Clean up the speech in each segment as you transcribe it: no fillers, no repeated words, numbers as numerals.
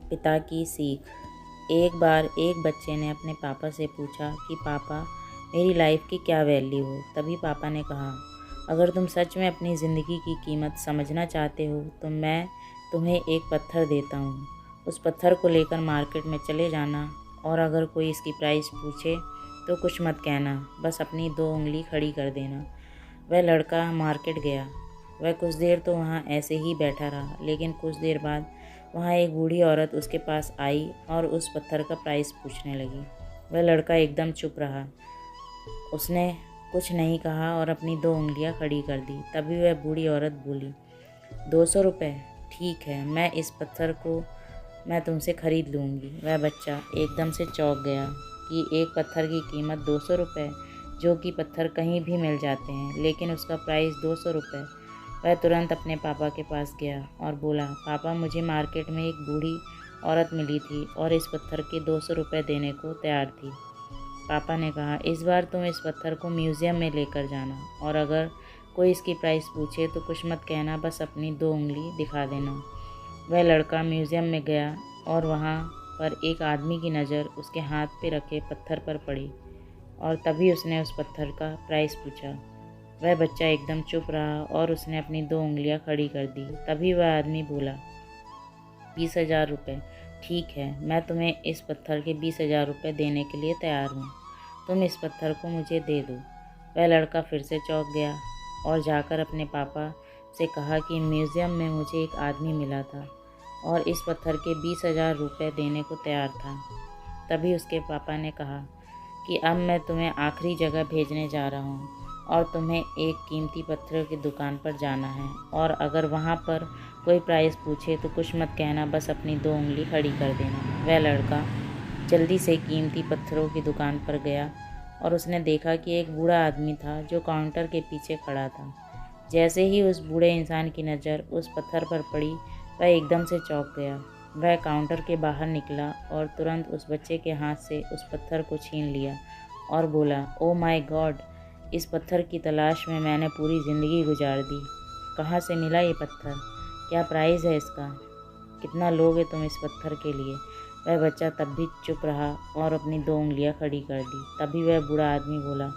पिता की सीख। एक बार एक बच्चे ने अपने पापा से पूछा कि पापा, मेरी लाइफ की क्या वैल्यू है। तभी पापा ने कहा, अगर तुम सच में अपनी ज़िंदगी की कीमत समझना चाहते हो तो मैं तुम्हें एक पत्थर देता हूँ। उस पत्थर को लेकर मार्केट में चले जाना और अगर कोई इसकी प्राइस पूछे तो कुछ मत कहना, बस अपनी 2 उंगली खड़ी कर देना। वह लड़का मार्केट गया। वह कुछ देर तो वहाँ ऐसे ही बैठा रहा, लेकिन कुछ देर बाद वहाँ एक बूढ़ी औरत उसके पास आई और उस पत्थर का प्राइस पूछने लगी। वह लड़का एकदम चुप रहा। उसने कुछ नहीं कहा और अपनी 2 उंगलियां खड़ी कर दी। तभी वह बूढ़ी औरत बोली, 200 रुपये, ठीक है, मैं इस पत्थर को मैं तुमसे खरीद लूँगी। वह बच्चा एकदम से चौंक गया कि एक पत्थर की कीमत 200 रुपये, जो कि पत्थर कहीं भी मिल जाते हैं, लेकिन उसका प्राइस 200 रुपये। वह तुरंत अपने पापा के पास गया और बोला, पापा, मुझे मार्केट में एक बूढ़ी औरत मिली थी और इस पत्थर के 200 रुपये देने को तैयार थी। पापा ने कहा, इस बार तुम इस पत्थर को म्यूज़ियम में लेकर जाना और अगर कोई इसकी प्राइस पूछे तो कुछ मत कहना, बस अपनी 2 उंगली दिखा देना। वह लड़का म्यूज़ियम में गया और वहाँ पर एक आदमी की नज़र उसके हाथ पे रखे पत्थर पर पड़ी और तभी उसने उस पत्थर का प्राइस पूछा। वह बच्चा एकदम चुप रहा और उसने अपनी 2 उंगलियां खड़ी कर दी। तभी वह आदमी बोला, 20,000 रुपये, ठीक है, मैं तुम्हें इस पत्थर के 20,000 रुपये देने के लिए तैयार हूँ। तुम इस पत्थर को मुझे दे दो। वह लड़का फिर से चौंक गया और जाकर अपने पापा से कहा कि म्यूज़ियम में मुझे एक आदमी मिला था और इस पत्थर के 20,000 रुपये देने को तैयार था। तभी उसके पापा ने कहा कि अब मैं तुम्हें आखिरी जगह भेजने जा रहा हूँ और तुम्हें एक कीमती पत्थर की दुकान पर जाना है और अगर वहाँ पर कोई प्राइस पूछे तो कुछ मत कहना, बस अपनी 2 उंगली खड़ी कर देना। वह लड़का जल्दी से कीमती पत्थरों की दुकान पर गया और उसने देखा कि एक बूढ़ा आदमी था जो काउंटर के पीछे खड़ा था। जैसे ही उस बूढ़े इंसान की नज़र उस पत्थर पर पड़ी, वह एकदम से चौंक गया। वह काउंटर के बाहर निकला और तुरंत उस बच्चे के हाथ से उस पत्थर को छीन लिया और बोला, ओ माय गॉड, इस पत्थर की तलाश में मैंने पूरी ज़िंदगी गुजार दी। कहाँ से मिला ये पत्थर? क्या प्राइस है इसका? कितना लोगे तुम इस पत्थर के लिए? वह बच्चा तब भी चुप रहा और अपनी 2 उंगलियां खड़ी कर दी। तभी वह बूढ़ा आदमी बोला,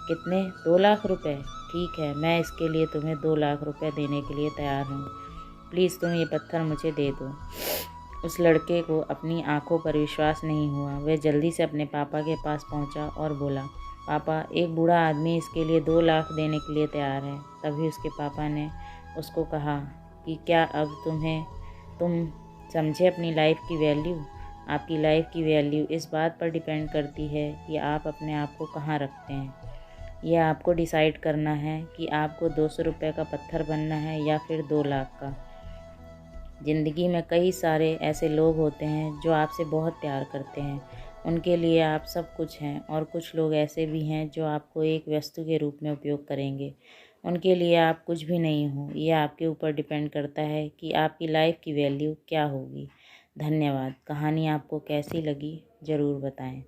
कितने? 2 लाख रुपए? ठीक है, मैं इसके लिए तुम्हें 2 लाख रुपए देने के लिए तैयार हूँ। प्लीज़ तुम ये पत्थर मुझे दे दो। उस लड़के को अपनी आंखों पर विश्वास नहीं हुआ। वह जल्दी से अपने पापा के पास पहुंचा और बोला, पापा, एक बूढ़ा आदमी इसके लिए 2 लाख देने के लिए तैयार है। तभी उसके पापा ने उसको कहा कि क्या अब तुम समझे अपनी लाइफ की वैल्यू? आपकी लाइफ की वैल्यू इस बात पर डिपेंड करती है कि आप अपने आप को कहाँ रखते हैं। यह आपको डिसाइड करना है कि आपको 200 रुपये का पत्थर बनना है या फिर 2 लाख का। ज़िंदगी में कई सारे ऐसे लोग होते हैं जो आपसे बहुत प्यार करते हैं, उनके लिए आप सब कुछ हैं, और कुछ लोग ऐसे भी हैं जो आपको एक वस्तु के रूप में उपयोग करेंगे, उनके लिए आप कुछ भी नहीं हो। ये आपके ऊपर डिपेंड करता है कि आपकी लाइफ की वैल्यू क्या होगी। धन्यवाद। कहानी आपको कैसी लगी ज़रूर बताएं।